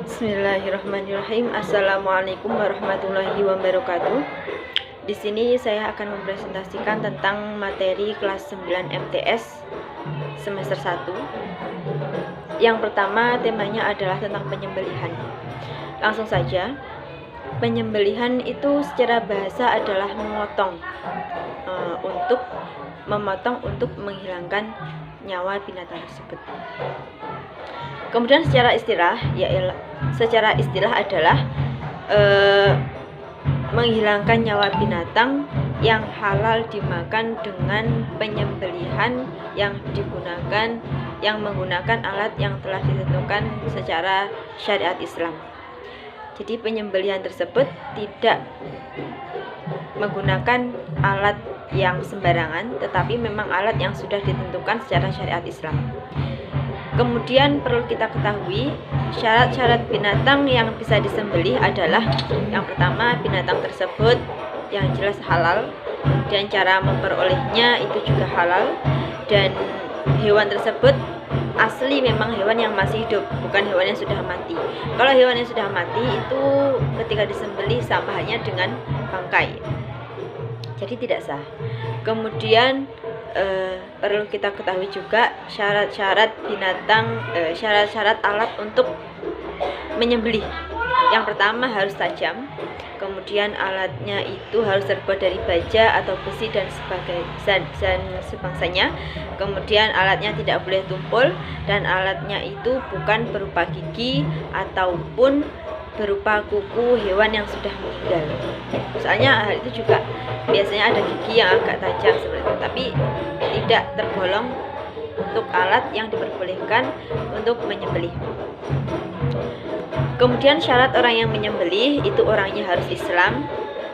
Bismillahirrahmanirrahim. Assalamualaikum warahmatullahi wabarakatuh. Di sini saya akan mempresentasikan tentang materi kelas 9 MTS semester 1. Yang pertama temanya adalah tentang penyembelihan. Langsung saja. Penyembelihan itu secara bahasa adalah memotong, untuk menghilangkan nyawa binatang tersebut. Kemudian secara istilah adalah menghilangkan nyawa binatang yang halal dimakan dengan penyembelihan yang menggunakan alat yang telah ditentukan secara syariat Islam. Jadi penyembelihan tersebut tidak menggunakan alat yang sembarangan, tetapi memang alat yang sudah ditentukan secara syariat Islam. Kemudian perlu kita ketahui syarat-syarat binatang yang bisa disembelih adalah yang pertama, binatang tersebut yang jelas halal dan cara memperolehnya itu juga halal, dan hewan tersebut asli memang hewan yang masih hidup, bukan hewan yang sudah mati. Kalau hewan yang sudah mati itu ketika disembelih sama halnya dengan bangkai, jadi tidak sah. Kemudian perlu kita ketahui juga syarat-syarat alat untuk menyembelih. Yang pertama harus tajam, kemudian alatnya itu harus terbuat dari baja atau besi dan sebangsanya. Kemudian alatnya tidak boleh tumpul, dan alatnya itu bukan berupa gigi ataupun berupa kuku hewan yang sudah meninggal. Soalnya hal itu juga biasanya ada gigi yang agak tajam seperti itu, tapi tidak tergolong untuk alat yang diperbolehkan untuk menyembelih. Kemudian syarat orang yang menyembelih itu orangnya harus Islam.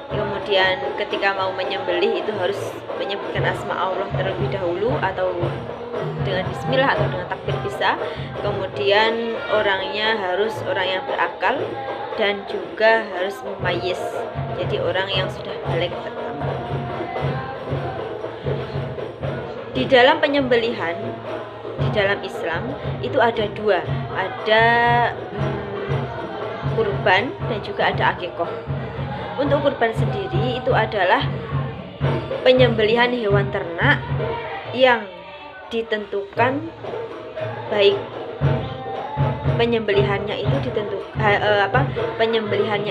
Kemudian ketika mau menyembelih itu harus menyebutkan asma Allah terlebih dahulu, atau dengan bismillah atau dengan takbir bisa. Kemudian orangnya harus orang yang berakal dan juga harus mumayyiz, jadi orang yang sudah baligh pertama. Di dalam penyembelihan di dalam Islam itu ada dua, ada kurban dan juga ada akikoh. Untuk kurban sendiri itu adalah penyembelihan hewan ternak yang ditentukan, baik penyembelihannya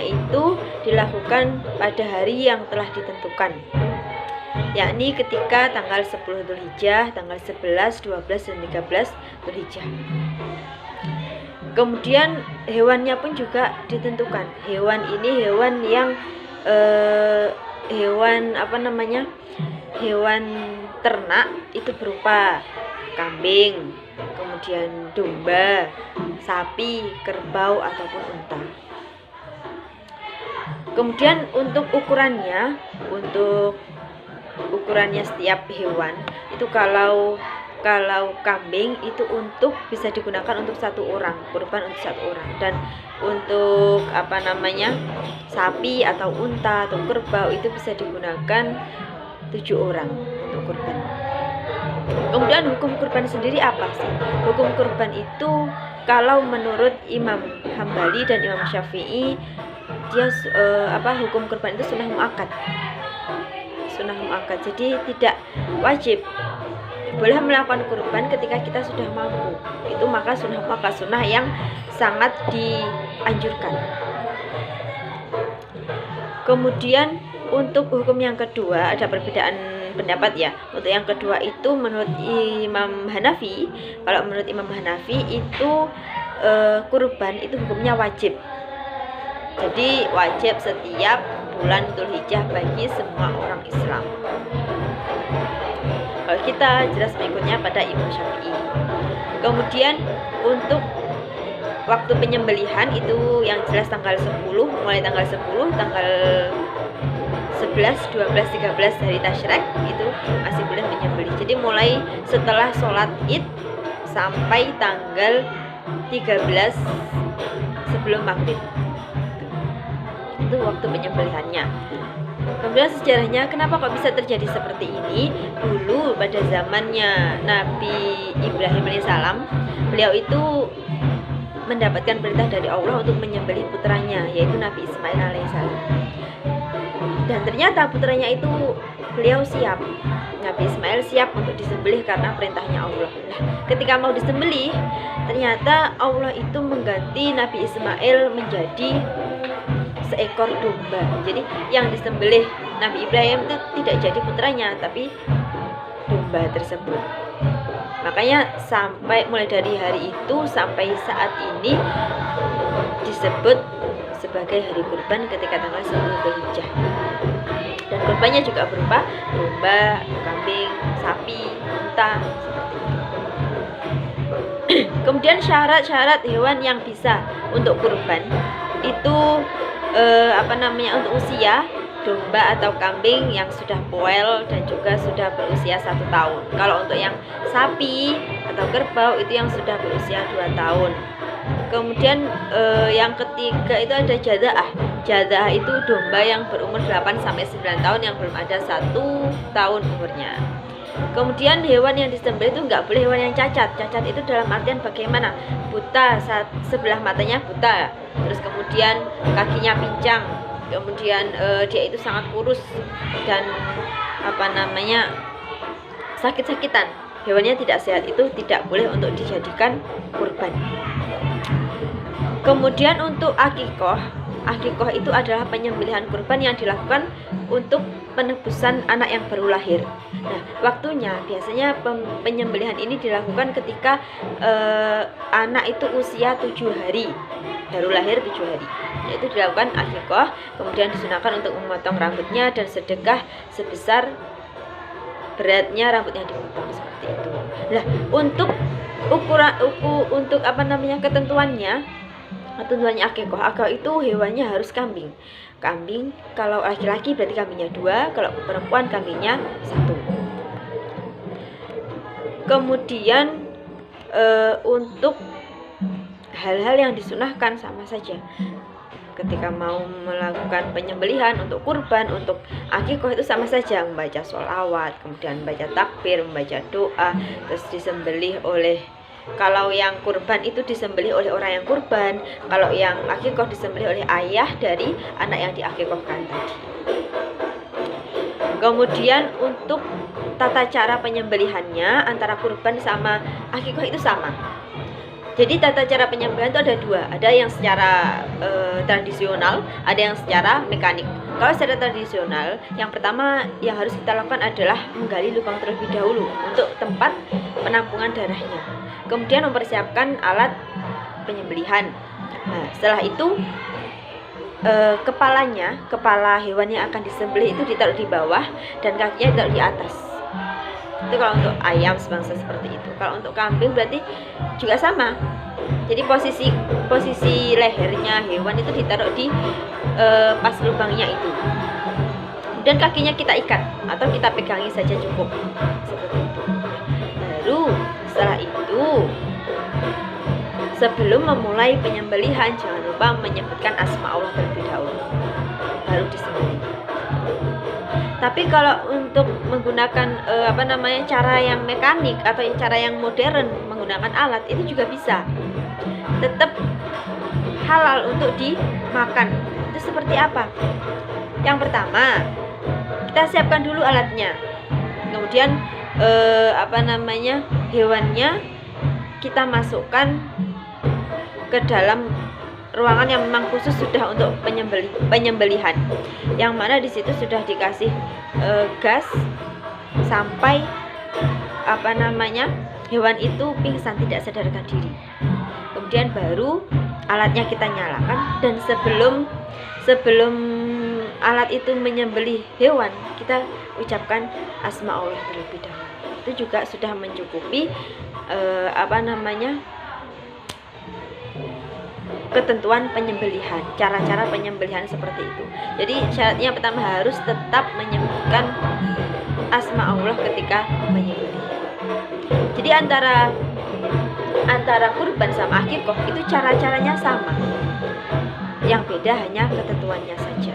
itu dilakukan pada hari yang telah ditentukan, yakni ketika tanggal 10 Dzulhijjah, tanggal 11, 12 dan 13 Dzulhijjah. Kemudian hewannya pun juga ditentukan. Hewan ini hewan yang hewan ternak itu berupa kambing, kemudian domba, sapi, kerbau ataupun unta. Kemudian untuk ukurannya setiap hewan itu, kalau kambing itu bisa digunakan untuk satu orang, kurban untuk satu orang, dan untuk sapi atau unta atau kerbau itu bisa digunakan 7 orang untuk kurban. Kemudian hukum kurban sendiri apa sih? Hukum kurban itu kalau menurut Imam Hambali dan Imam Syafi'i, dia hukum kurban itu sunnah muakkad. Jadi tidak wajib, boleh melakukan kurban ketika kita sudah mampu. Itu maka sunnah muakkad, sunnah yang sangat dianjurkan. Kemudian untuk hukum yang kedua ada perbedaan pendapat ya. Untuk yang kedua itu menurut Imam Hanafi, kalau menurut Imam Hanafi itu kurban itu hukumnya wajib. Jadi wajib setiap bulan Dzulhijjah bagi semua orang Islam. Kalau kita jelas berikutnya pada Imam Syafi'i. Kemudian untuk waktu penyembelihan itu yang jelas tanggal 10, mulai tanggal 10, tanggal 11, 12, 13 hari Tasyrik itu masih boleh menyembelih. Jadi mulai setelah sholat Id sampai tanggal 13 sebelum maghrib, itu waktu penyembelihannya. Kemudian sejarahnya kenapa kok bisa terjadi seperti ini? Dulu pada zamannya Nabi Ibrahim alaihissalam, beliau itu mendapatkan perintah dari Allah untuk menyembelih putranya, yaitu Nabi Ismail alaihissalam. Dan ternyata putranya itu beliau siap, Nabi Ismail siap untuk disembelih karena perintahnya Allah. Nah, ketika mau disembelih, ternyata Allah itu mengganti Nabi Ismail menjadi seekor domba. Jadi yang disembelih Nabi Ibrahim itu tidak jadi putranya, tapi domba tersebut. Makanya sampai mulai dari hari itu sampai saat ini disebut sebagai hari kurban ketika tanggal 10 Dzulhijjah. Dan kurbannya juga berupa domba, kambing, sapi, unta, seperti itu. Kemudian syarat-syarat hewan yang bisa untuk kurban itu untuk usia domba atau kambing yang sudah poel dan juga sudah berusia 1 tahun. Kalau untuk yang sapi atau kerbau itu yang sudah berusia 2 tahun. Kemudian yang ketiga itu ada jaza'ah. Jaza'ah itu domba yang berumur 8 sampai 9 tahun yang belum ada 1 tahun umurnya. Kemudian hewan yang disembelih itu nggak boleh hewan yang cacat. Cacat itu dalam artian bagaimana? Buta, sebelah matanya buta, terus kemudian kakinya pincang, kemudian dia itu sangat kurus dan sakit-sakitan. Hewannya tidak sehat, itu tidak boleh untuk dijadikan kurban. Kemudian untuk akikoh itu adalah penyembelihan kurban yang dilakukan untuk penebusan anak yang baru lahir. Nah, waktunya biasanya penyembelihan ini dilakukan ketika anak itu usia 7 hari, baru lahir 7 hari. Yaitu dilakukan akikoh, kemudian disunahkan untuk memotong rambutnya dan sedekah sebesar beratnya rambut yang dipotong, seperti itu. Nah, untuk ketentuannya akikoh itu hewannya harus kambing. Kambing kalau laki-laki berarti kambingnya 2, kalau perempuan kambingnya 1. Kemudian untuk hal-hal yang disunahkan sama saja. Ketika mau melakukan penyembelihan untuk kurban, untuk akikoh itu sama saja, membaca sholawat, kemudian membaca takbir, membaca doa, terus disembelih oleh, kalau yang kurban itu disembelih oleh orang yang kurban, kalau yang akikoh disembelih oleh ayah dari anak yang diakikohkan tadi. Kemudian untuk tata cara penyembelihannya antara kurban sama akikoh itu sama. Jadi tata cara penyembelihan itu ada 2, ada yang secara tradisional, ada yang secara mekanik. Kalau secara tradisional, yang pertama yang harus kita lakukan adalah menggali lubang terlebih dahulu untuk tempat penampungan darahnya. Kemudian mempersiapkan alat penyembelihan. Nah, setelah itu kepala hewan yang akan disembelih itu ditaruh di bawah dan kakinya ditaruh di atas. Itu kalau untuk ayam sebangsa seperti itu. Kalau untuk kambing berarti juga sama. Jadi posisi lehernya hewan itu ditaruh di pas lubangnya itu. Dan kakinya kita ikat atau kita pegangi saja cukup. Seperti itu. Baru setelah itu, sebelum memulai penyembelihan jangan lupa menyebutkan asma Allah terlebih dahulu, baru disembelih. Tapi kalau untuk menggunakan cara yang mekanik atau cara yang modern menggunakan alat itu juga bisa, tetap halal untuk dimakan. Itu seperti apa? Yang pertama, kita siapkan dulu alatnya, kemudian hewannya kita masukkan ke dalam ruangan yang memang khusus sudah untuk penyembelihan, yang mana di situ sudah dikasih gas sampai hewan itu pingsan, tidak sadarkan diri. Kemudian baru alatnya kita nyalakan, dan sebelum alat itu menyembelih hewan, kita ucapkan asma Allah terlebih dahulu. Itu juga sudah mencukupi ketentuan penyembelihan, cara-cara penyembelihan seperti itu. Jadi syaratnya yang pertama harus tetap menyebutkan asma Allah ketika menyembelih. Jadi antara kurban sama akikoh itu cara-caranya sama, yang beda hanya ketentuannya saja.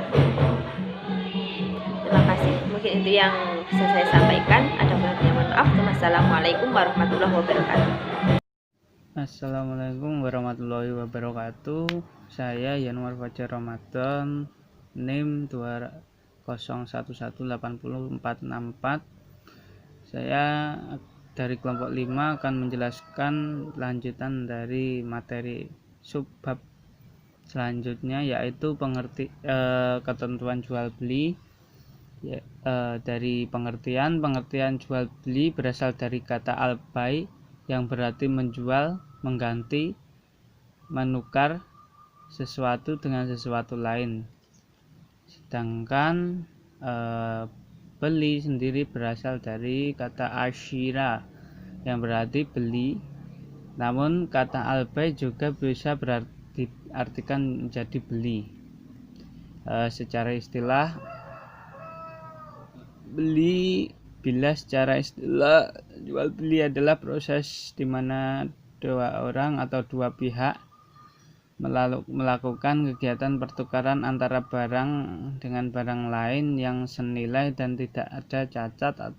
Terima kasih, mungkin itu yang bisa saya sampaikan. Ada yang mohon maaf. Wassalamualaikum warahmatullahi wabarakatuh. Assalamualaikum warahmatullahi wabarakatuh. Saya Yanuar Fajar Ramadan, NIM 201180464. Saya dari kelompok 5 akan menjelaskan lanjutan dari materi subbab selanjutnya, yaitu ketentuan jual beli. Dari pengertian jual beli berasal dari kata al-bai yang berarti menjual, mengganti, menukar sesuatu dengan sesuatu lain. Sedangkan beli sendiri berasal dari kata asyira yang berarti beli. Namun kata al-bai juga bisa diartikan menjadi beli. Secara istilah, secara istilah jual beli adalah proses di mana dua orang atau dua pihak melakukan kegiatan pertukaran antara barang dengan barang lain yang senilai dan tidak ada cacat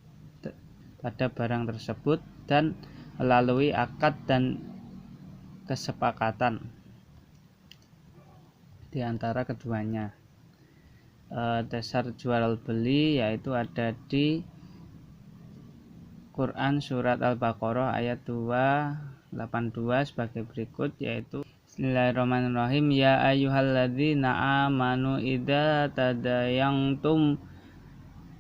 pada barang tersebut, dan melalui akad dan kesepakatan di antara keduanya. Dasar jual beli yaitu ada di Quran surat Al-Baqarah ayat 282 sebagai berikut, yaitu Bismillahirrahmanirrahim. Ya ayyuhalladzina amanu idza tadayantum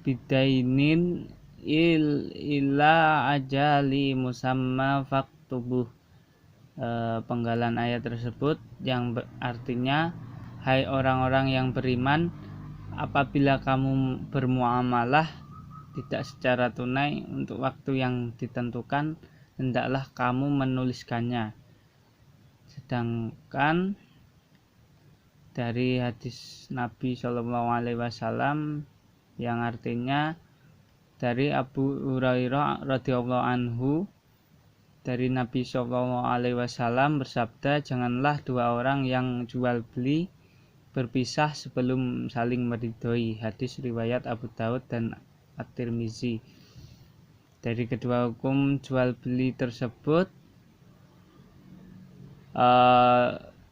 bidainin ila ajali musamma faktubuh. Penggalan ayat tersebut yang artinya, hai orang-orang yang beriman, apabila kamu bermuamalah tidak secara tunai untuk waktu yang ditentukan, hendaklah kamu menuliskannya. Sedangkan dari hadis Nabi Shallallahu Alaihi Wasallam yang artinya dari Abu Hurairah radhiyallahu anhu, dari Nabi Shallallahu Alaihi Wasallam bersabda, janganlah dua orang yang jual beli berpisah sebelum saling meridhoi. Hadis riwayat Abu Daud dan At-Tirmizi. Dari kedua hukum jual beli tersebut,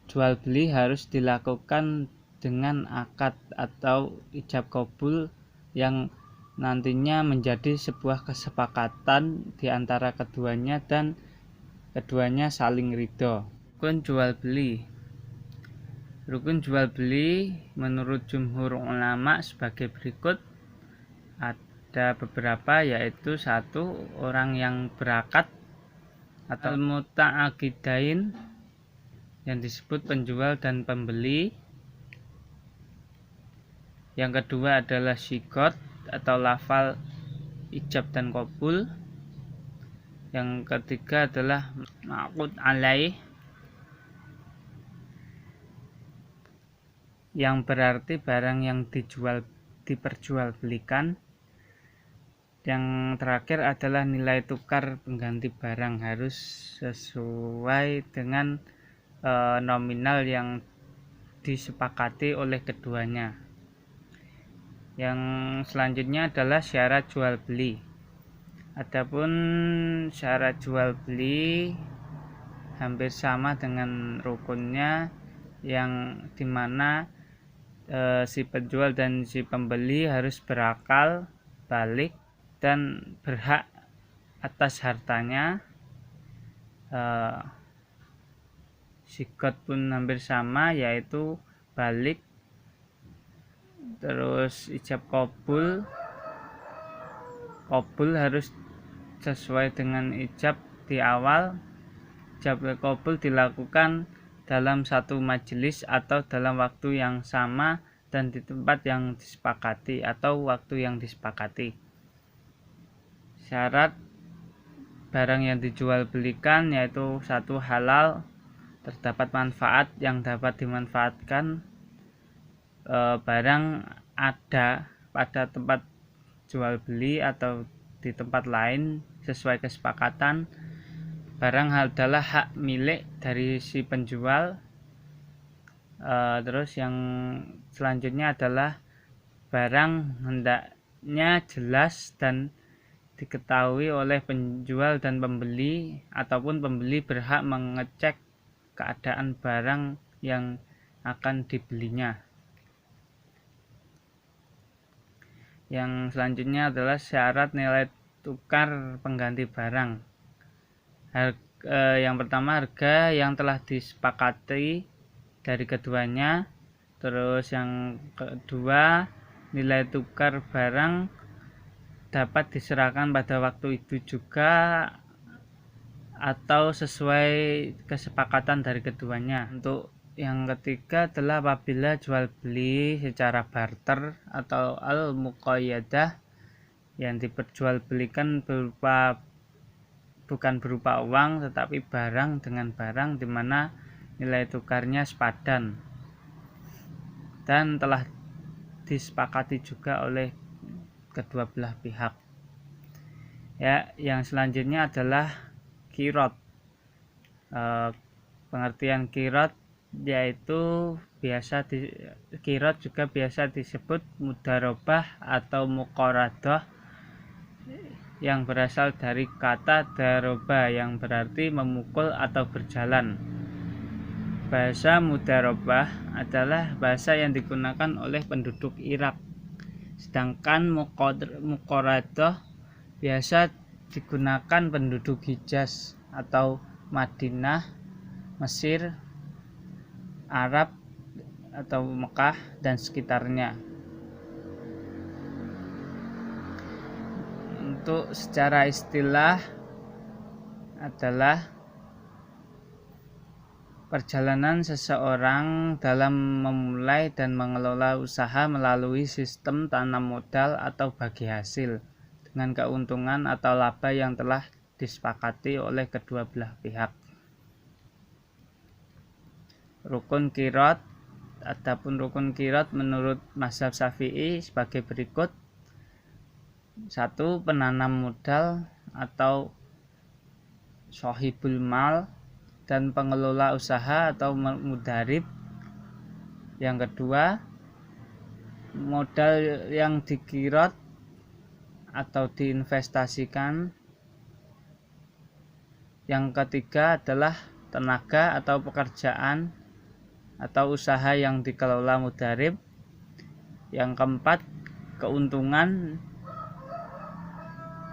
jual beli harus dilakukan dengan akad atau ijab kabul yang nantinya menjadi sebuah kesepakatan di antara keduanya dan keduanya saling ridho. Rukun jual beli menurut jumhur ulama sebagai berikut. Ada beberapa, yaitu 1. Orang yang berakad atau muta'aqidain yang disebut penjual dan pembeli. Yang kedua adalah syigot atau lafal ijab dan qabul. Yang ketiga adalah ma'qud alaih yang berarti barang yang diperjualbelikan. Yang terakhir adalah nilai tukar pengganti barang harus sesuai dengan nominal yang disepakati oleh keduanya. Yang selanjutnya adalah syarat jual beli. Adapun syarat jual beli hampir sama dengan rukunnya, yang dimana si penjual dan si pembeli harus berakal balik dan berhak atas hartanya. Syigot pun hampir sama, yaitu balik. Terus ijab kabul harus sesuai dengan ijab di awal. Ijab kabul dilakukan dalam satu majelis atau dalam waktu yang sama dan di tempat yang disepakati atau waktu yang disepakati. Syarat barang yang dijual belikan yaitu 1. Halal, terdapat manfaat yang dapat dimanfaatkan. Barang ada pada tempat jual beli atau di tempat lain sesuai kesepakatan. Barang adalah hak milik dari si penjual. Terus yang selanjutnya adalah barang hendaknya jelas dan diketahui oleh penjual dan pembeli, ataupun pembeli berhak mengecek keadaan barang yang akan dibelinya. Yang selanjutnya adalah syarat nilai tukar pengganti barang. Yang pertama, harga yang telah disepakati dari keduanya. Terus yang kedua, nilai tukar barang dapat diserahkan pada waktu itu juga atau sesuai kesepakatan dari keduanya. Untuk yang ketiga adalah apabila jual beli secara barter atau al-muqayyadah, yang diperjualbelikan bukan berupa uang tetapi barang dengan barang, di mana nilai tukarnya sepadan dan telah disepakati juga oleh kedua belah pihak. Ya, yang selanjutnya adalah qirad. Pengertian qirad yaitu qirad juga biasa disebut mudharabah atau muqaradah, yang berasal dari kata daroba yang berarti memukul atau berjalan. Bahasa mudharabah adalah bahasa yang digunakan oleh penduduk Irak, sedangkan muqaradah biasa digunakan penduduk Hijaz atau Madinah, Mesir, Arab atau Mekah dan sekitarnya. Untuk secara istilah adalah perjalanan seseorang dalam memulai dan mengelola usaha melalui sistem tanam modal atau bagi hasil dengan keuntungan atau laba yang telah disepakati oleh kedua belah pihak. Rukun qirad. Adapun rukun qirad menurut mazhab Syafi'i sebagai berikut. 1. Penanam modal atau shahibul mal dan pengelola usaha atau mudarib. Yang kedua, modal yang diqirad atau diinvestasikan. Yang ketiga adalah tenaga atau pekerjaan atau usaha yang dikelola mudarib. Yang keempat, keuntungan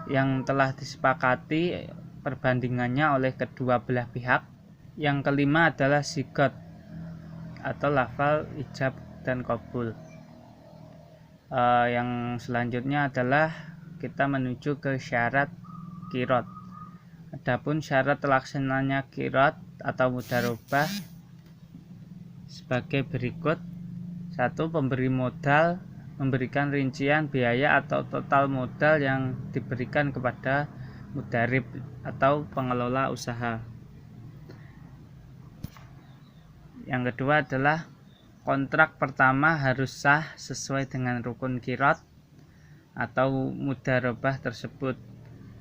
yang telah disepakati perbandingannya oleh kedua belah pihak. Yang kelima adalah sigot atau lafal ijab dan qabul. Yang selanjutnya adalah kita menuju ke syarat qirad. Adapun syarat terlaksananya qirad atau mudharabah sebagai berikut. 1. Pemberi modal memberikan rincian biaya atau total modal yang diberikan kepada mudarib atau pengelola usaha. Yang kedua adalah kontrak pertama harus sah sesuai dengan rukun qirad atau mudharabah tersebut.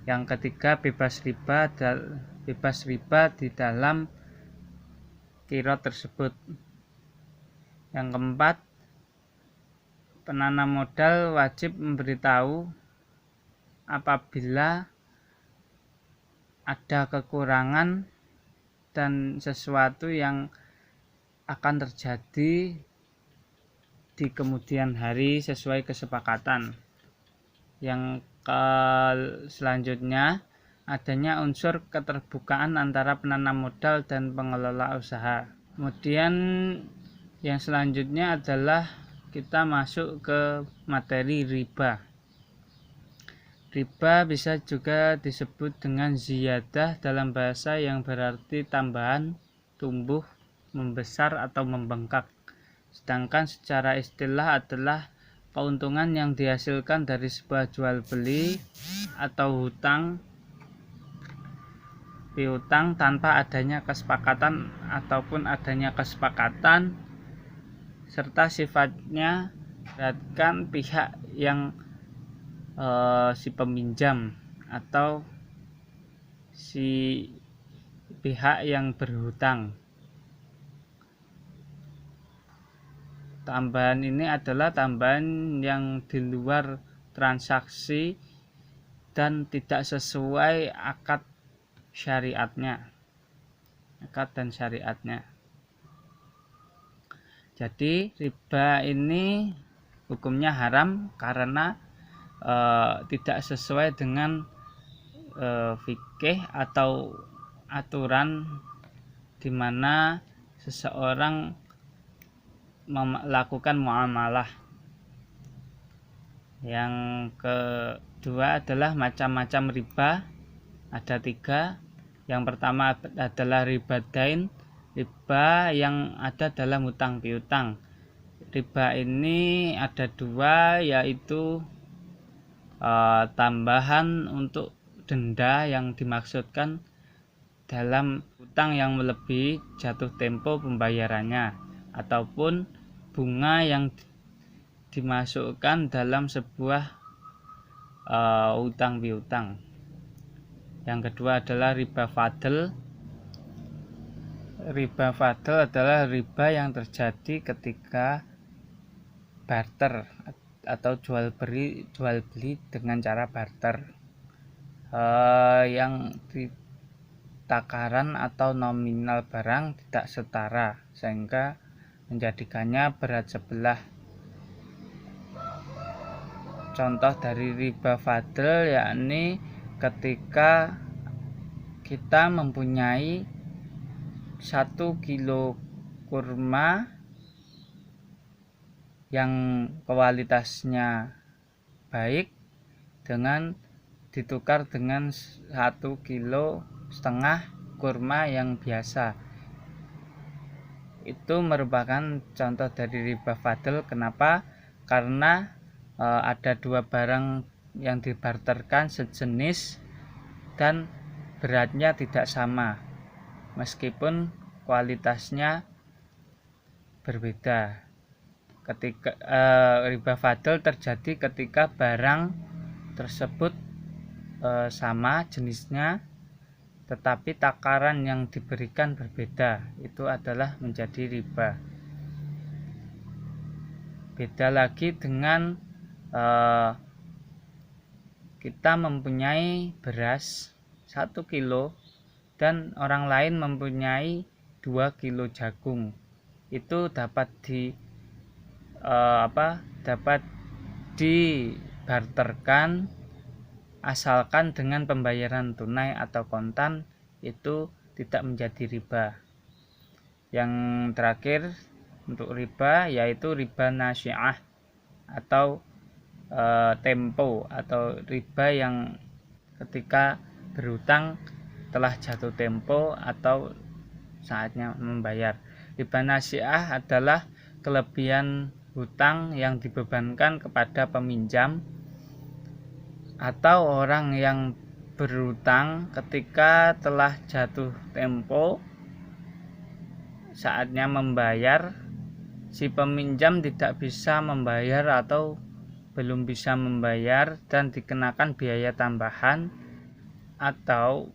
Yang ketiga, bebas riba di dalam qirad tersebut. Yang keempat, penanam modal wajib memberitahu apabila ada kekurangan dan sesuatu yang akan terjadi di kemudian hari sesuai kesepakatan. Yang selanjutnya, adanya unsur keterbukaan antara penanam modal dan pengelola usaha. Kemudian yang selanjutnya adalah kita masuk ke materi riba. Riba bisa juga disebut dengan ziyadah dalam bahasa, yang berarti tambahan, tumbuh, membesar atau membengkak. Sedangkan secara istilah adalah keuntungan yang dihasilkan dari sebuah jual beli atau piutang tanpa adanya kesepakatan ataupun adanya kesepakatan, serta sifatnya beratkan pihak yang si peminjam atau si pihak yang berhutang. Tambahan ini adalah tambahan yang di luar transaksi dan tidak sesuai akad dan syariatnya. Jadi riba ini hukumnya haram karena tidak sesuai dengan fikih atau aturan di mana seseorang melakukan muamalah. Yang kedua adalah macam-macam riba, ada 3. Yang pertama adalah riba dain, riba yang ada dalam hutang piutang. Riba ini ada 2, yaitu tambahan untuk denda yang dimaksudkan dalam hutang yang melebihi jatuh tempo pembayarannya, ataupun bunga yang dimasukkan dalam sebuah hutang piutang. Yang kedua adalah riba fadl. Riba fadl adalah riba yang terjadi ketika barter atau jual beli dengan cara barter, yang takaran atau nominal barang tidak setara sehingga menjadikannya berat sebelah. Contoh dari riba fadl yakni ketika kita mempunyai 1 kilo kurma yang kualitasnya baik dengan ditukar dengan 1,5 kilo kurma yang biasa. Itu merupakan contoh dari riba fadl. Kenapa? Karena ada 2 barang yang dibarterkan sejenis dan beratnya tidak sama meskipun kualitasnya berbeda. Ketika riba fadl terjadi ketika barang tersebut sama jenisnya tetapi takaran yang diberikan berbeda, itu adalah menjadi riba. Beda lagi dengan kita mempunyai beras 1 kilo dan orang lain mempunyai 2 kilo jagung. Itu dapat dibarterkan asalkan dengan pembayaran tunai atau kontan, itu tidak menjadi riba. Yang terakhir untuk riba yaitu riba nasi'ah atau tempo, atau riba yang ketika berhutang telah jatuh tempo atau saatnya membayar. Riba nasi'ah adalah kelebihan hutang yang dibebankan kepada peminjam atau orang yang berhutang ketika telah jatuh tempo saatnya membayar, si peminjam tidak bisa membayar atau belum bisa membayar dan dikenakan biaya tambahan atau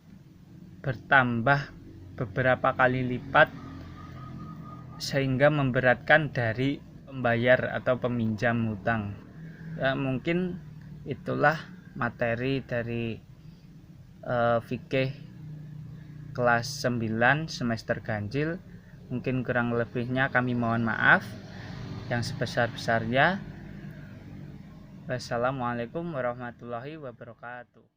bertambah beberapa kali lipat sehingga memberatkan dari pembayar atau peminjam hutang. Ya, mungkin itulah materi dari fikih kelas 9 semester ganjil. Mungkin kurang lebihnya kami mohon maaf yang sebesar-besarnya. Wassalamualaikum warahmatullahi wabarakatuh.